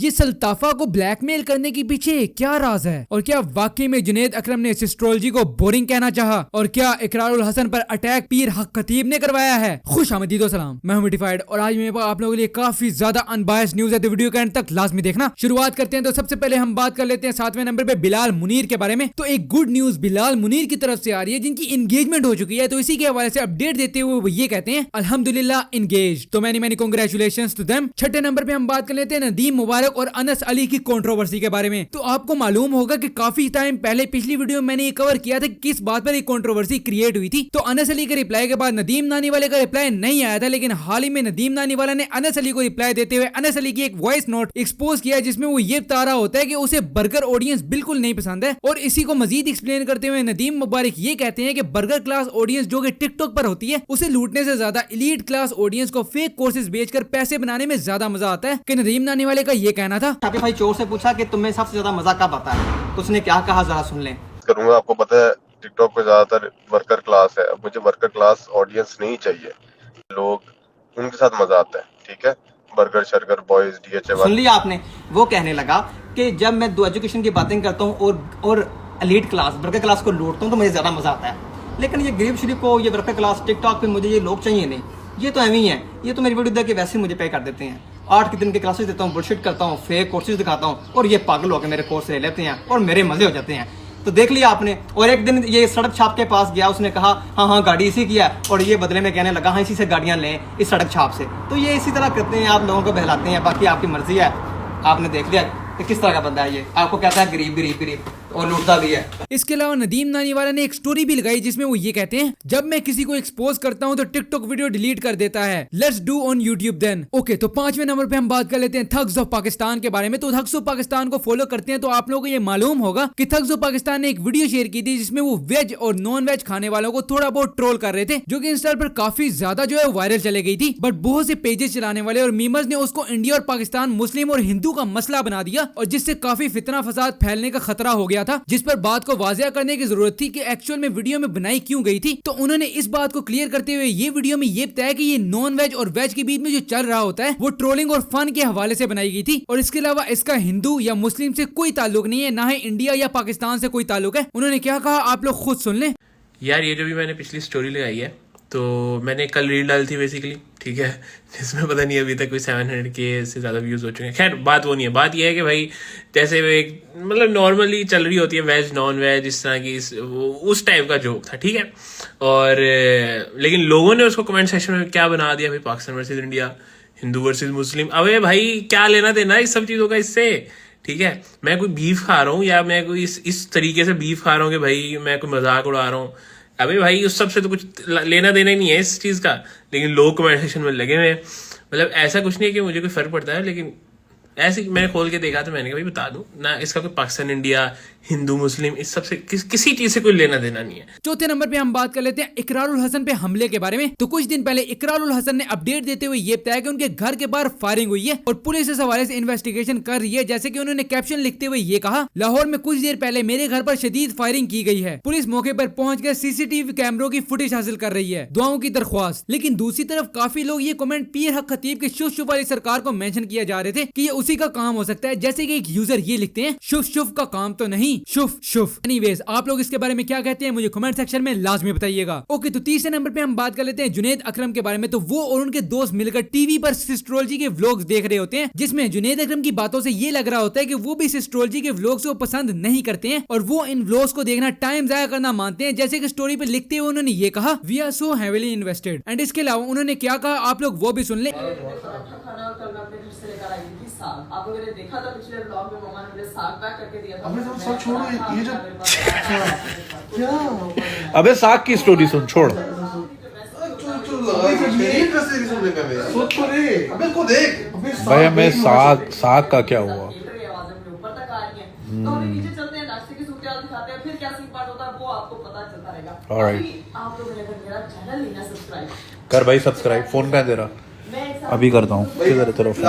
ये सल्ताफा को ब्लैकमेल करने के पीछे क्या राज है, और क्या वाकई में जुनैद अकरम ने एस्ट्रोलॉजी को बोरिंग कहना चाहा, और क्या इकरारुल हसन पर अटैक पीर हक खतीब ने करवाया है। खुश आमदीद सलाम, मैं हूं मिटिफाइड और आज मेरे पास आप लोगों के लिए काफी ज्यादा अनबायस्ड न्यूज है, तो वीडियो के एंड तक लाजमी देखना। शुरुआत करते हैं तो सबसे पहले हम बात कर लेते हैं 7वें नंबर पे बिलाल मुनीर के बारे में। तो एक गुड न्यूज बिलाल मुनीर की तरफ से आ रही है जिनकी एंगेजमेंट हो चुकी है, तो इसी के हवाले से अपडेट देते हुए वो ये कहते हैं अल्हम्दुलिल्लाह एंगेज, तो मैनी कांग्रेचुलेशंस टू देम। 6ठे नंबर पे हम बात कर लेते हैं नदीम मुबारक और अनस अली की कंट्रोवर्सी के बारे में। तो आपको मालूम होगा कि काफी टाइम पहले पिछली वीडियो में मैंने ये कवर किया था कि किस बात पर एक कंट्रोवर्सी क्रिएट हुई थी। तो अनस अली के रिप्लाई के बाद नदीम नानी वाले का रिप्लाई नहीं आया था, लेकिन हाल ही में नदीम नानी वाला ने अनस अली को रिप्लाई देते हुए अनस अली की एक वॉइस नोट एक्सपोज किया जिसमें वो ये बता रहा होता है कि उसे बर्गर ऑडियंस बिल्कुल नहीं पसंद है। और इसी को मजीद एक्सप्लेन करते हुए नदीम मुबारक ये कहते हैं कि बर्गर क्लास ऑडियंस जो कि टिकटॉक पर होती है उसे लूटने से ज्यादा एलीट क्लास ऑडियंस को फेक कोर्सेज बेचकर पैसे बनाने में ज्यादा मजा आता है। कि नदीम नानी वाले का ये कहना था। शाफी भाई चोर से पूछा कि तुम्हें सबसे ज्यादा मजा कब आता है, तो उसने क्या कहा जरा सुन लें। करूंगा। आपको पता है टिकटॉक पे ज्यादातर वर्कर क्लास है, अब मुझे वर्कर क्लास ऑडियंस नहीं चाहिए, लोग उनके साथ मजा आता है। ठीक है, बर्गर शर्गर बॉयज DHA सुन लिया आपने। वो कहने लगा कि जब मैं दो एजुकेशन की बातें करता हूँ और एलीट क्लास बर्गर क्लास को लूटता हूँ तो मुझे ज्यादा मजा आता है, लेकिन ये गरीब शरीफ को ये वर्कर क्लास टिकटॉक पे मुझे ये लोग चाहिए नहीं। ये तो एवं ही है, ये तो मेरी वीडियो देख के वैसे मुझे पे कर देते हैं। 8 दिन के क्लासेस देता हूँ, बुलशिट करता हूँ, फेक कोर्सेज दिखाता हूँ और ये पागल होकर मेरे कोर्स ले लेते हैं और मेरे मजे हो जाते हैं। तो देख लिया आपने। और एक दिन ये सड़क छाप के पास गया, उसने कहा हाँ गाड़ी इसी की है, और ये बदले में कहने लगा हाँ इसी से गाड़ियाँ लें इस सड़क छाप से। तो ये इसी तरह करते हैं, आप लोगों को बहलाते हैं, बाकी आपकी मर्जी है। आपने देख लिया कि किस तरह का बंदा है ये, आपको कहता है गरीब और लूटता भी है। इसके अलावा नदीम नानी वाला ने एक स्टोरी भी लगाई जिसमें वो ये कहते हैं जब मैं किसी को एक्सपोज करता हूं तो टिकटॉक वीडियो डिलीट कर देता है, let's do on YouTube then. Okay, तो 5वें नंबर पे हम बात कर लेते हैं थग्स ऑफ पाकिस्तान के बारे में। तो थग्स ऑफ पाकिस्तान को फॉलो करते हैं तो आप लोगों को ये मालूम होगा कि थग्स ऑफ पाकिस्तान ने एक वीडियो शेयर की थी जिसमें वो वेज और नॉन वेज खाने वालों को थोड़ा बहुत ट्रोल कर रहे थे, जो कि इंस्टा पर काफी ज्यादा जो है वायरल चले गई थी। बट बहुत से पेजेस चलाने वाले और मीमर्स ने उसको इंडिया और पाकिस्तान, मुस्लिम और हिंदू का मसला बना दिया, और जिससे काफी फितना फसाद फैलने का खतरा हो गया था, जिस पर बात को वाजिया करने की जरूरत थी कि एक्चुअल में वीडियो में बनाई क्यों गई थी। तो उन्होंने इस बात को क्लियर करते हुए ये वीडियो में ये बताया कि ये नॉन वेज और वेज के बीच में जो चल रहा होता है वो ट्रोलिंग और फन के हवाले से बनाई गई थी, और इसके अलावा इसका हिंदू या मुस्लिम से कोई ताल्लुक नहीं है, ना ही इंडिया या पाकिस्तान से कोई ताल्लुक है। उन्होंने क्या कहा आप लोग खुद सुन लें। यार ये जो भी मैंने पिछली स्टोरी लगाई है, तो मैंने कल रील डाली थी बेसिकली, ठीक है, जिसमें पता नहीं अभी तक कोई 700K से ज़्यादा व्यूज़ हो चुके हैं। खैर बात वो नहीं है, बात ये है कि भाई जैसे वो एक मतलब नॉर्मली चल रही होती है वेज नॉन वेज इस तरह की, उस टाइप का जोक था, ठीक है। और लेकिन लोगों ने उसको कमेंट सेक्शन में क्या बना दिया, भाई Pakistan versus India, Hindu versus Muslim. अबे भाई क्या लेना देना इस सब चीज़ों का इससे, ठीक है। मैं कोई बीफ खा रहा हूँ या मैं कोई इस तरीके से बीफ खा रहा हूँ कि भाई मैं कोई मजाक उड़ा रहा हूँ, अबे भाई उस सब से तो कुछ लेना देना ही नहीं है इस चीज़ का। लेकिन लोग कमेंट सेक्शन में लगे हुए, मतलब ऐसा कुछ नहीं है कि मुझे कोई फर्क पड़ता है, लेकिन ऐसे मैंने खोल के देखा तो मैंने कहा भाई बता दूं ना, इसका कोई पाकिस्तान इंडिया हिंदू मुस्लिम इस सब से किसी चीज से कोई लेना देना नहीं है। 4थे नंबर पे हम बात कर लेते हैं इकरारुल हसन पे हमले के बारे में। तो कुछ दिन पहले इकरारुल हसन ने अपडेट देते हुए ये बताया कि उनके घर के बाहर फायरिंग हुई है और पुलिस इस हवाले से इन्वेस्टिगेशन कर रही है। जैसे कि उन्होंने कैप्शन लिखते हुए ये कहा, लाहौर में कुछ देर पहले मेरे घर पर शदीद फायरिंग की गई है, पुलिस मौके पर पहुंचकर CCTV कैमरों की फुटेज हासिल कर रही है, दुआओं की दरख्वास्त। लेकिन दूसरी तरफ काफी लोग ये कमेंट पीर हक खतीब के शुफ शुफ वाली सरकार को मेंशन किया जा रहे थे कि ये उसी का काम हो सकता है। जैसे कि एक यूजर ये लिखते हैं, शुफ शुफ का काम तो नहीं, शुफ शुफ। एनीवेज आप लोग इसके बारे में क्या कहते हैं मुझे कमेंट सेक्शन में लाजमी बताइएगा। ओके, तो 30वें नंबर पे हम बात कर लेते हैं जुनैद अकरम के बारे में। तो वो और उनके दोस्त मिलकर टीवी पर एस्ट्रोलॉजी के व्लॉग्स देख रहे होते हैं, जिसमें जुनैद अकरम की बातों से ये लग रहा होता है कि वो भी इस एस्ट्रोलॉजी के व्लॉग्स को पसंद नहीं करते हैं और वो इन व्लॉग्स को देखना टाइम जाया करना मानते हैं। जैसे कि स्टोरी पे लिखते हुए उन्होंने ये कहा, we are so heavily invested. And इसके अलावा उन्होंने क्या कहा आप लोग वो भी सुन ले। आप लोगों ने देखा था पिछले ब्लॉग में मम्मा ने मुझे साग पैक करके दिया था। अबे सब छोड़ो, ये जो क्या अबे साग की स्टोरी सुन, छोड़। भाई हमें साग का क्या हुआ। ऊपर तक आ रही है, तो हम नीचे चलते हैं, नाश्ते की सूरत दिखाते हैं, फिर क्या सीन पार्ट होता है वो आपको पता चलता रहेगा। आप लोगों ने अगर मेरा चैनल नहीं ना सब्सक्राइब कर भाई सब्सक्राइब, फोन कहाँ तेरा? अभी करता हूँ, किधर है तेरा फोन?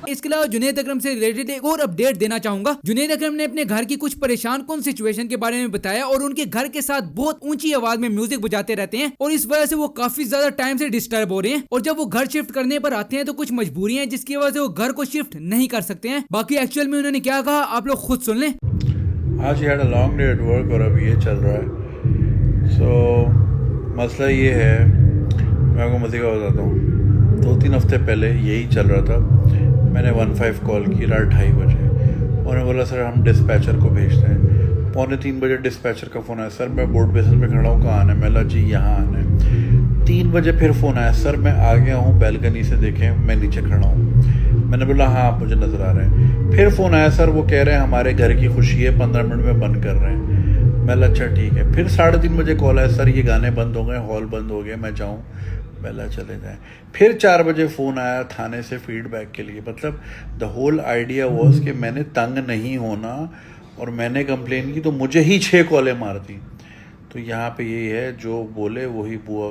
इसके अलावा जुनैद अकरम से रिलेटेड एक और अपडेट देना चाहूंगा। जुनैद अकरम ने अपने घर की कुछ परेशान कौन सिचुएशन के बारे में बताया और उनके घर के साथ बहुत ऊंची आवाज में म्यूजिक बजाते रहते हैं और इस वजह से वो काफी ज्यादा टाइम से डिस्टर्ब हो रहे हैं और जब वो घर शिफ्ट करने पर आते हैं तो कुछ मजबूरियां हैं जिसकी वजह से वो घर को शिफ्ट नहीं कर सकते हैं। बाकी एक्चुअल में उन्होंने क्या कहा आप लोग खुद सुन लें। आज he had a long day at work और अभी ये चल रहा है। सो मसला ये है, मैं आपको मज़े का बताता हूँ। 2-3 हफ्ते पहले यही चल रहा था। मैंने 15 कॉल की रात 2:30 बजे। उन्होंने बोला सर हम डिस्पैचर को भेजते हैं। 2:45 बजे डिस्पैचर का फ़ोन आया, सर मैं बोर्ड बेसिस पे खड़ा हूँ, कहाँ आना है? मैं बोला जी यहाँ आना है। 3 बजे फिर फ़ोन आया, सर मैं आ गया हूँ, बैल्कनी से देखें मैं नीचे खड़ा हूँ। मैंने बोला हाँ आप मुझे नज़र आ रहे हैं। फिर फ़ोन आया, सर वो कह रहे हैं हमारे घर की खुशी है, 15 मिनट में बंद कर रहे हैं। मैं बोला अच्छा ठीक है। फिर 3:30 बजे कॉल आया, सर ये गाने बंद हो गए, हॉल बंद हो गया, मैं जाऊँ? पहला चले जाएं। फिर 4 बजे फ़ोन आया थाने से फीडबैक के लिए। मतलब द होल आइडिया वॉज कि मैंने तंग नहीं होना और मैंने कंप्लेन की तो मुझे ही 6 कॉलें मार दी। तो यहाँ पे यही है, जो बोले वही बुआ,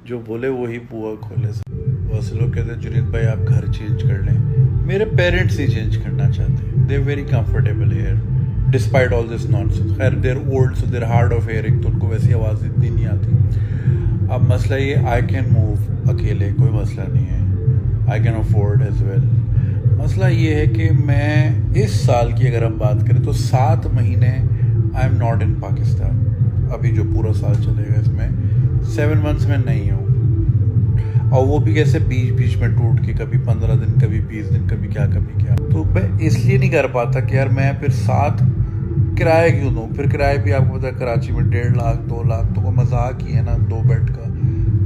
जो बोले वही बुआ खोले। बहुत से लोग कहते हैं जुनैद भाई आप घर चेंज कर लें। मेरे पेरेंट्स ही चेंज करना चाहते, they very comfortable here despite all this nonsense. खैर there old so there hard of hearing, तो उनको वैसी आवाज़ इतनी नहीं आती। अब मसला ये, आई कैन मूव अकेले, कोई मसला नहीं है, I can afford as well. मसला ये है कि मैं इस साल की अगर हम बात करें तो 7 महीने I am not in Pakistan. अभी जो पूरा साल चलेगा इसमें 7 मंथ्स में नहीं हूँ, और वो भी कैसे बीच बीच में टूट के, कभी 15 दिन, कभी 20 दिन, कभी क्या। तो मैं इसलिए नहीं कर पाता कि यार मैं फिर 7 किराया क्यों दूँ? फिर किराया भी आपको पता है कराची में 1.5 लाख 2 लाख, तो वो मजाक ही है ना 2 बेड का।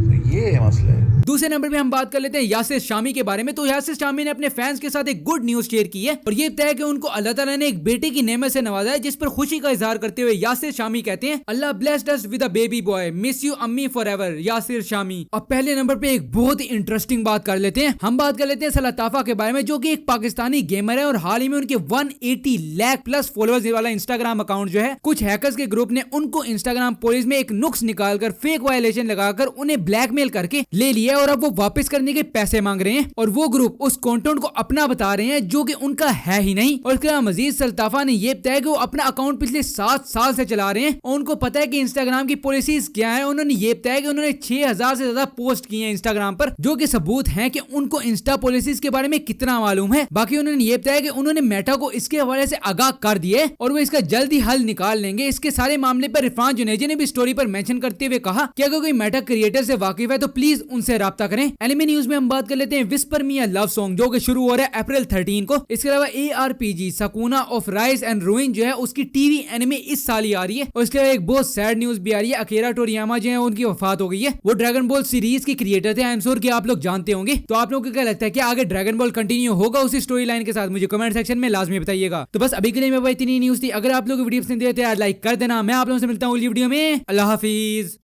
तो ये मसला है। दूसरे नंबर पे हम बात कर लेते हैं यासिर शामी के बारे में। तो यासिर शामी ने अपने फैंस के साथ एक गुड न्यूज शेयर की है और ये बताया कि उनको अल्लाह ताला ने एक बेटे की नेमत से नवाजा है, जिस पर खुशी का इजहार करते हुए यासिर शामी कहते हैं Allah blessed us with a baby boy, miss you अम्मी फॉरएवर यासिर शामी। अब पहले नंबर पे एक बहुत ही इंटरेस्टिंग बात कर लेते हैं। हम बात कर लेते हैं सलाताफा के बारे में, जो कि एक पाकिस्तानी गेमर है और हाल ही में उनके 180 लाख प्लस फॉलोअर्स वाला इंस्टाग्राम अकाउंट जो है, कुछ हैकर्स के ग्रुप ने उनको इंस्टाग्राम पुलिस में एक नुक्स निकालकर फेक वायलेशन लगाकर उन्हें ब्लैकमेल करके ले लिया और अब वो वापस करने के पैसे मांग रहे हैं और वो ग्रुप उस कंटेंट को अपना बता रहे हैं जो कि उनका है ही नहीं। और इसके अलावा मजीद सल्ताफा ने यह बताया कि वो अपना अकाउंट पिछले 7 साल से चला रहे हैं और उनको पता है कि इंस्टाग्राम की पॉलिसीज क्या है। उन्होंने ये बताया कि उन्होंने 6000 से ज्यादा पोस्ट किए हैं इंस्टाग्राम पर, जो कि सबूत है कि उनको इंस्टा पॉलिसीज के बारे में कितना मालूम है। बाकी उन्होंने ये बताया कि उन्होंने मेटा को इसके हवाले से आगाह कर दिए और वो इसका जल्द ही हल निकाल लेंगे। इसके सारे मामले पर इरफान जुनेदी ने भी स्टोरी पर मेंशन करते हुए कहा कि अगर कोई मेटा क्रिएटर से वाकिफ है तो प्लीज उनसे राब्ता करें। एनिमे न्यूज में हम बात कर लेते हैं whisper me a love song, जो कि शुरू हो रहा है अप्रैल 13 को। इसके अलावा ARPG Sakuna of rice and ruin जो है उसकी टीवी एनिमे इस साल ही आ रही है। और इसके अलावा एक बहुत सैड न्यूज भी आ रही है, अकीरा टोरियामा जो है उनकी वफात हो गई है। वो ड्रैगन बॉल सीरीज के क्रिएटर थे, आई एम श्योर कि आप लोग जानते होंगे। तो आप लोगों को क्या लगता है कि आगे ड्रैगन बॉल कंटिन्यू होगा उसी स्टोरी लाइन के साथ? मुझे कमेंट सेक्शन में लाजमी बताइएगा। तो बस अभी के लिए मैं इतनी न्यूज थी। अगर आप लोग वीडियो पसंद आए तो यार लाइक कर देना। मैं आप लोगों से मिलता हूँ अगली वीडियो में। अल्लाह हाफिज।